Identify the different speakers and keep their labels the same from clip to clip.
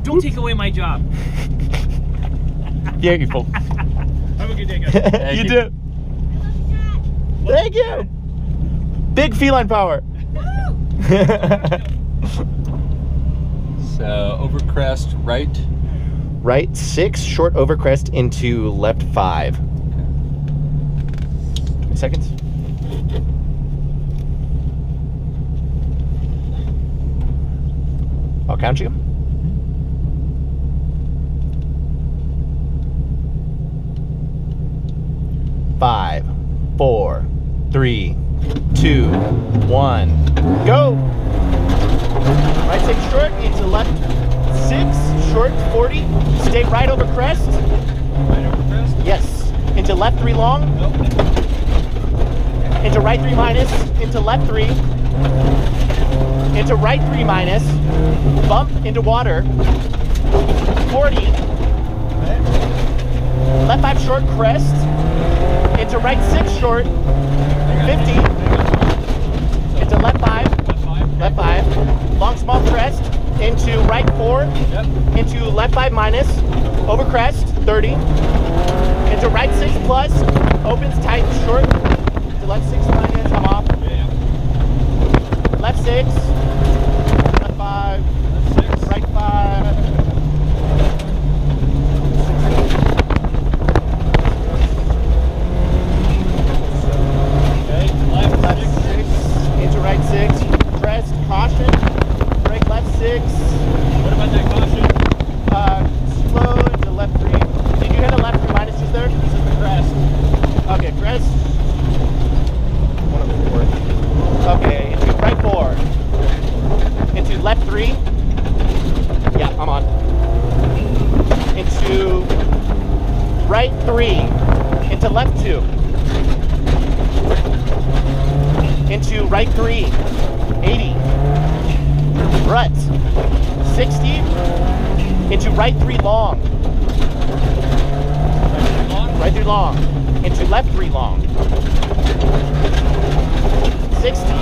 Speaker 1: Don't take away my job.
Speaker 2: Beautiful.
Speaker 1: Have a good day, guys.
Speaker 2: You too. Thank you. Big feline power.
Speaker 3: So over crest, right.
Speaker 2: Right 6, short over crest into left 5. 20 seconds. I'll count you. Five, 4, 3, 2, 1, go! Right 6 short into left 6, short 40. Stay right over crest.
Speaker 3: Right over crest?
Speaker 2: Yes. Into left 3 long.
Speaker 3: Nope.
Speaker 2: Into right 3 minus. Into left 3. Into right 3 minus. Bump into water. 40.
Speaker 3: Okay.
Speaker 2: Left 5 short crest. Into right 6 short. 50. Into left 5. Left 5. Long small crest. Into right 4.
Speaker 3: Yep.
Speaker 2: Into left 5 minus. Over crest. 30. Into right 6 plus. Opens tight short. To left 6 minus. I'm off.
Speaker 3: Yeah.
Speaker 2: Left 6. Left 5.
Speaker 3: Left 6.
Speaker 2: Right 5.
Speaker 3: Okay. Left
Speaker 2: Left 6. Into right 6. Crest. Caution. Brake left 6.
Speaker 3: What about that caution?
Speaker 2: Slow into left 3. Did you hit a left 3 minus just there?
Speaker 3: This is the crest.
Speaker 2: Okay, crest. One of the 4. Okay, into right 4. Into left 3. Yeah, I'm on. Into right 3. Into left 2. Into right 3. 80. Rut. 60. Into right 3 long. Right 3 long. Into left 3 long. 60.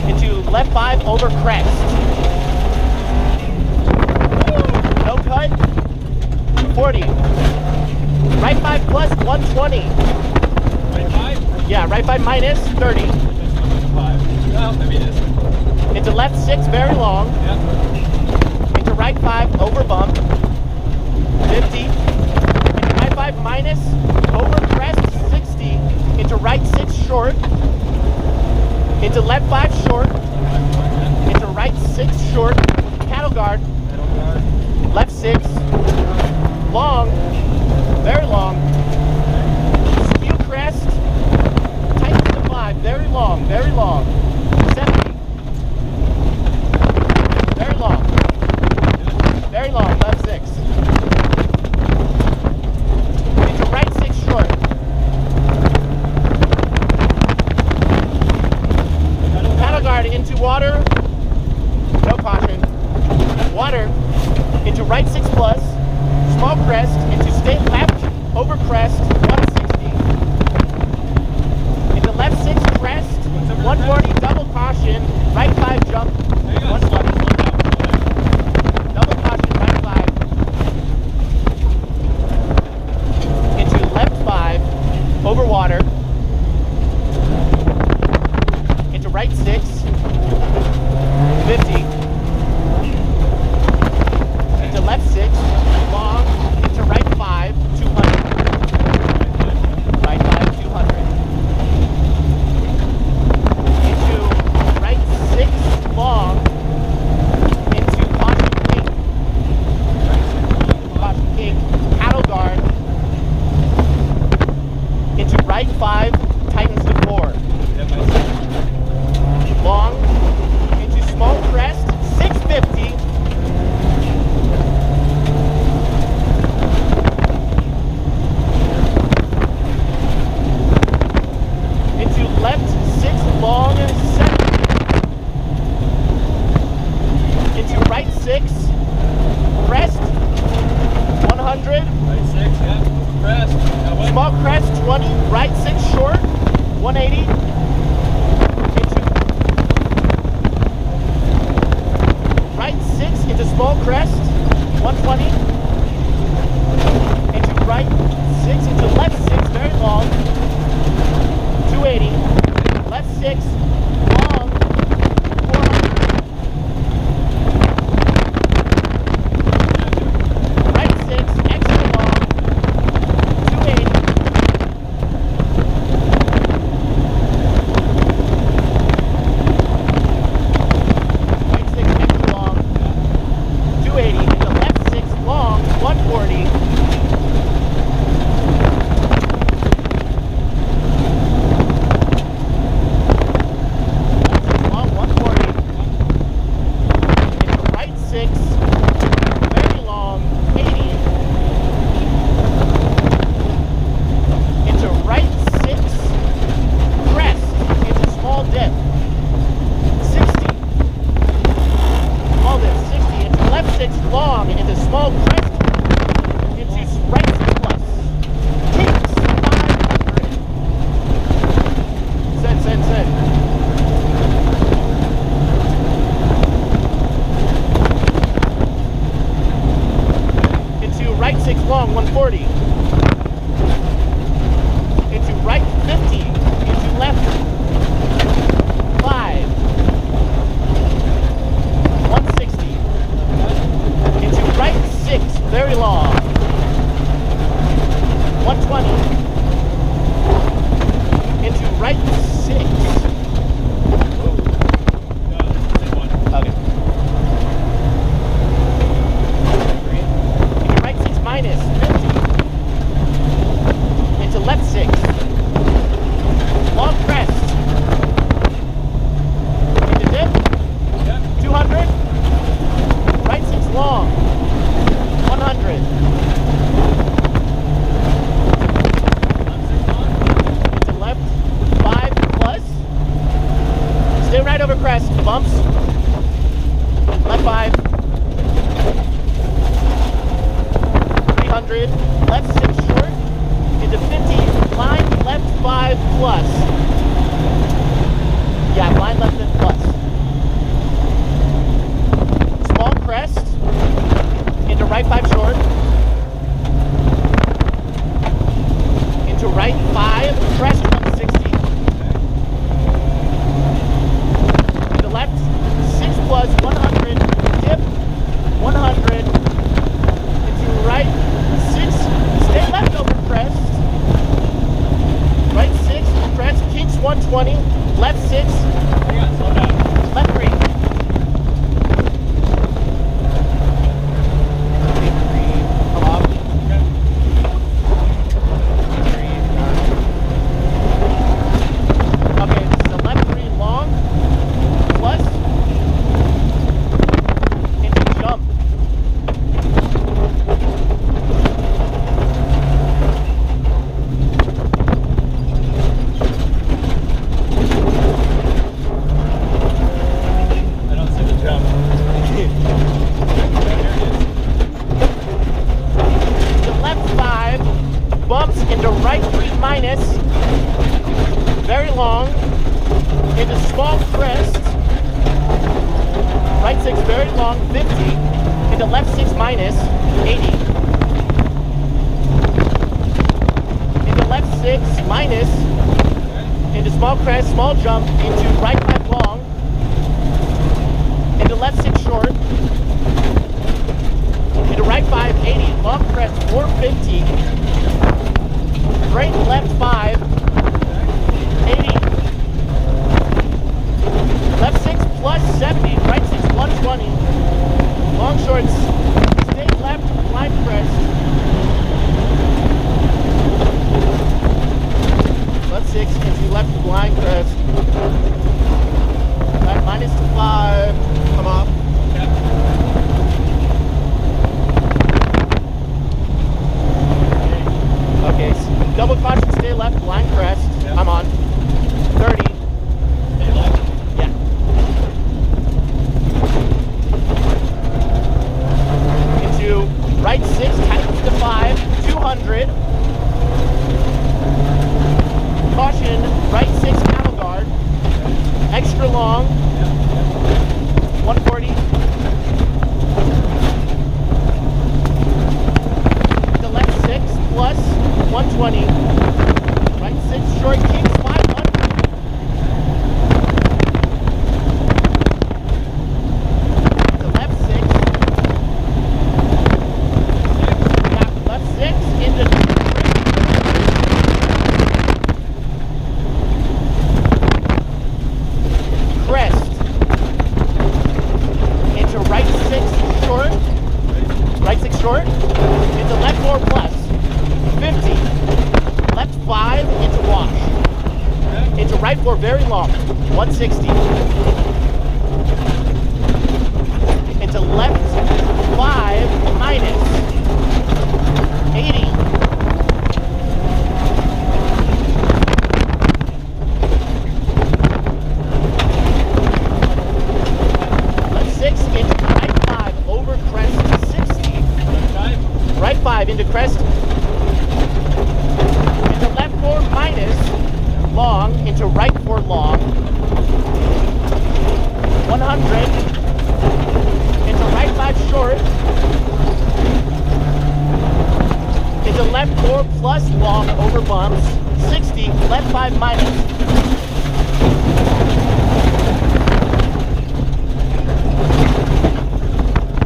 Speaker 2: Into left 5 over crest. No cut. 40. Right 5 plus 120.
Speaker 3: Right 5?
Speaker 2: Yeah, right 5 minus 30.
Speaker 3: 5. Well, maybe it is.
Speaker 2: Into left 6 very long.
Speaker 3: Yep.
Speaker 2: Into right 5 over bump. 50. Into right 5 minus over crest 60. Into right 6 short. Into left 5 short. Into right 6 short. Cattle guard.
Speaker 3: Middle guard.
Speaker 2: Left 6. Long. Very long. Spew crest. Tight to the 5. Very long. Very long. 70. Very long. Very long. Left 6. Into right 6 short. Paddle guard into water. No caution. Water. Into right 6 plus. Small crest. Into stay left. Over crest. 160. Into left 6 crest. 140. Double caution. Right 5 jump. 120. Double caution. Right 5. Into left 5. Over water. Into right 6. 50. Into left 6. Long. Into right 5. 200. Right 5. 200. Into right right over crest, bumps. Left 5. 300. Left 6 short. Into 50. Blind left 5 plus. Yeah, blind left 5 plus. Small crest. Into right 5 short. Into right 5. Crest 160. Into left 6 plus 100. Dip 100. Into right 6. Stay left over crest. Right 6. Crest. Kinks 120. Left 6.
Speaker 3: Hang on, slow down.
Speaker 2: Left 3. Come off. Okay, so left 3 long. Plus. Into jump.
Speaker 3: I don't see the jump. There it is.
Speaker 2: To left 5, bumps into right 3 minus, very long, into small crest, right 6 very long, 50, into left 6 minus, 80, into left 6 minus, into small crest, small jump, into right 5 long, into left 6 short, into right 5, 80, long crest, 450, right left 5, 80, left 6 plus 70, right 6, 120, long shorts, stay left, blind crest, left 6 into left blind crest, right minus 5, come off. Okay, so double caution, stay left, blind crest.
Speaker 3: Yep.
Speaker 2: I'm on. 30.
Speaker 3: Stay left.
Speaker 2: Yeah. Into right 6, tightens to 5, 200. Caution, right 6, cattle guard. Extra long, 140. The left 6 plus 120. Right 6 short kicks 500. The left 6. Yeah, left 6 into crest. Into right 6 short. Right 6 short. Into left 4 plus. 50. Left 5 into wash. Into right 4 very long. 160. Into left 5 minus. 80. Left 6 into right 5 over crest 60. Right 5 into crest. Into left 4 minus. Long into right 4 long. 100. Into right 5 short. Into left 4 plus long over bumps. 60. Left 5 minus.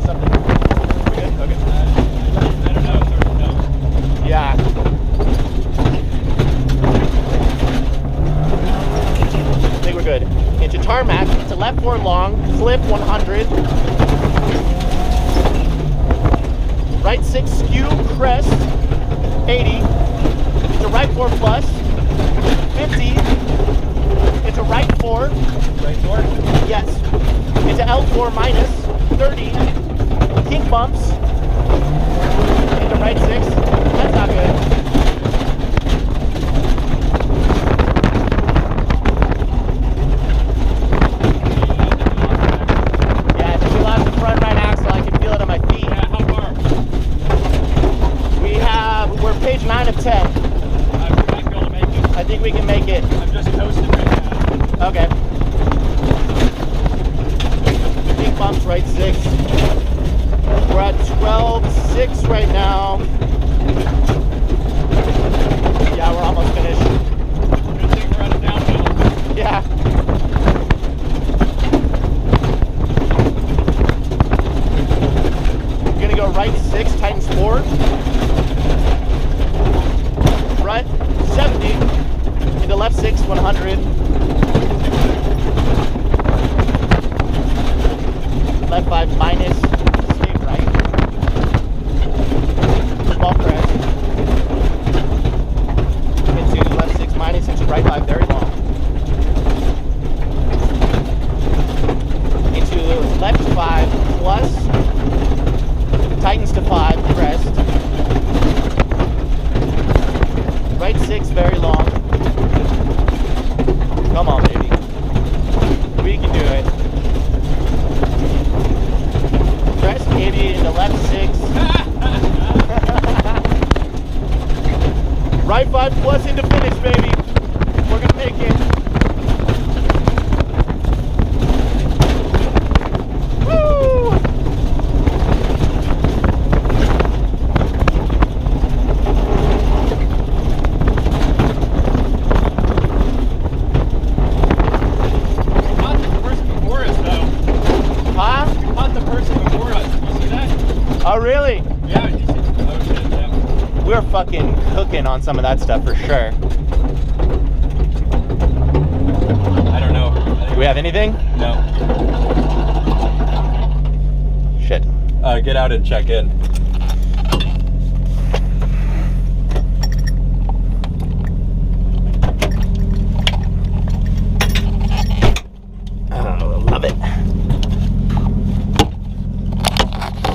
Speaker 2: Something. Good? Okay.
Speaker 3: I don't know. No.
Speaker 2: Yeah. I think we're good. Into tarmac, into left 4 long, clip 100. Right 6 skew, crest, 80. Into right 4 plus, 50. Into right 4.
Speaker 3: Right door.
Speaker 2: Yes. Into L4 minus, 30. Kink bumps. Into right 6. That's not good. bumps, right 6. We're at 12.6 right now. Yeah, we're almost finished.
Speaker 3: Good thing we're at a downhill.
Speaker 2: Yeah. You're gonna go right 6, tightens 4. Right 70 into left 6, 100. Left 5 minus, stay right. Small crest. Into left 6 minus, into right 5, very long. Into left 5 plus, tightens to 5, crest. Right 6, very long. Come on, baby. We can do it. Crest 80 into left 6. Right 5 plus into finish, baby. We're gonna make it. Woo!
Speaker 3: Caught the person before us, though.
Speaker 2: Huh?
Speaker 3: We caught the person before us. You see that?
Speaker 2: Oh, really?
Speaker 3: Yeah, you see. Oh, shit, yeah.
Speaker 2: We're fucking cooking on some of that stuff for sure.
Speaker 3: I don't know.
Speaker 2: Do we have anything?
Speaker 3: No.
Speaker 2: Shit.
Speaker 3: Get out and check in.
Speaker 2: Oh, love it.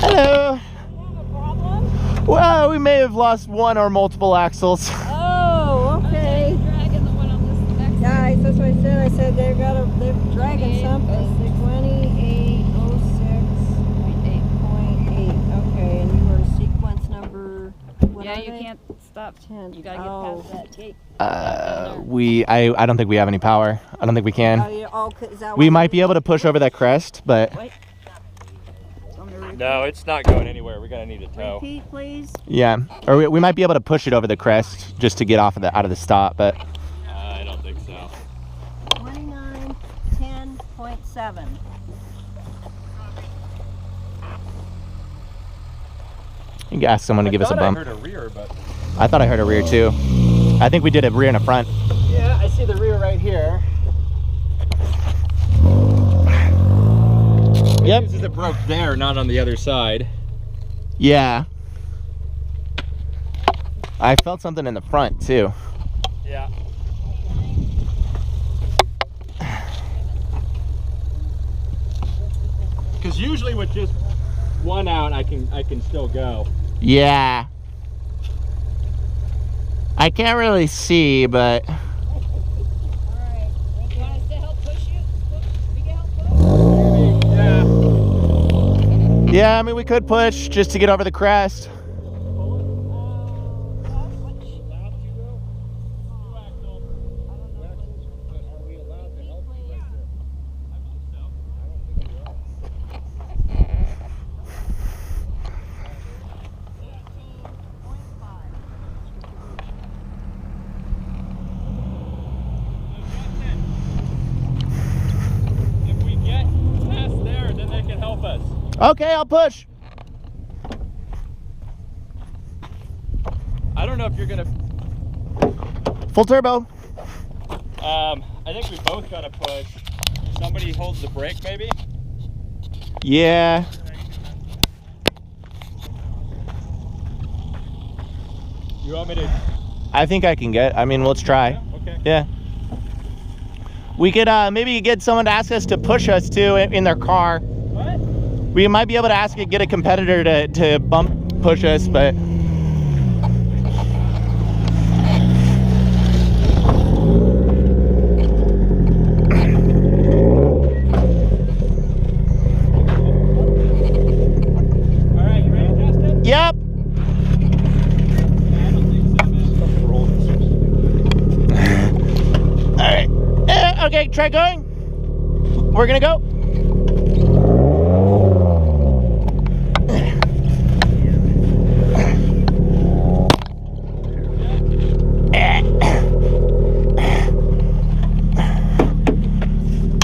Speaker 2: Hello. Well, we may have lost one or multiple axles.
Speaker 4: Oh, okay.
Speaker 5: Dragging the one on this next
Speaker 4: Guys, that's what I said. I said they're dragging something. 2806.8. Okay, and you were sequence number. What
Speaker 5: Yeah,
Speaker 4: are
Speaker 5: you
Speaker 4: they?
Speaker 5: can't stop.
Speaker 4: 10.
Speaker 5: You gotta get past that gate.
Speaker 2: I don't think we have any power. I don't think we
Speaker 4: Oh,
Speaker 2: can.
Speaker 4: yeah, oh, is that
Speaker 2: We
Speaker 4: what
Speaker 2: might
Speaker 4: it
Speaker 2: be
Speaker 4: is?
Speaker 2: able to push over that crest, but
Speaker 5: Wait.
Speaker 3: No, it's not going anywhere. We're gonna need a tow.
Speaker 4: Repeat, please.
Speaker 2: yeah. Or we might be able to push it over the crest just to get off of out of the stop, but
Speaker 3: I don't think so.
Speaker 4: 2910.7.
Speaker 2: you can ask someone to give us a bump.
Speaker 3: I heard a rear, but
Speaker 2: I thought I heard a rear too. I think we did a rear and a front.
Speaker 3: yeah, I see the rear right here.
Speaker 2: Yep.
Speaker 3: This is it broke there, not on the other side.
Speaker 2: Yeah. I felt something in the front too.
Speaker 3: Yeah. Because usually with just one out, I can still go.
Speaker 2: Yeah. I can't really see, but
Speaker 5: Alright. You want us to help push you? We can help push?
Speaker 3: Yeah.
Speaker 2: yeah, I mean we could push just to get over the crest.
Speaker 3: If we get past there, then they can help us.
Speaker 2: Okay, I'll push.
Speaker 3: I don't know if you're gonna.
Speaker 2: Full turbo.
Speaker 3: I think we both gotta push. Somebody holds the brake, maybe.
Speaker 2: Yeah.
Speaker 3: You want me to?
Speaker 2: I think I can get. I mean, let's try.
Speaker 3: Yeah, okay.
Speaker 2: Yeah. We could maybe get someone to ask us to push us too in their car.
Speaker 3: What?
Speaker 2: We might be able to ask get a competitor to bump push us, but
Speaker 3: All right, you ready, Justin?
Speaker 2: yep.
Speaker 3: I don't think so, man.
Speaker 2: All right. Okay, try going. We're gonna go.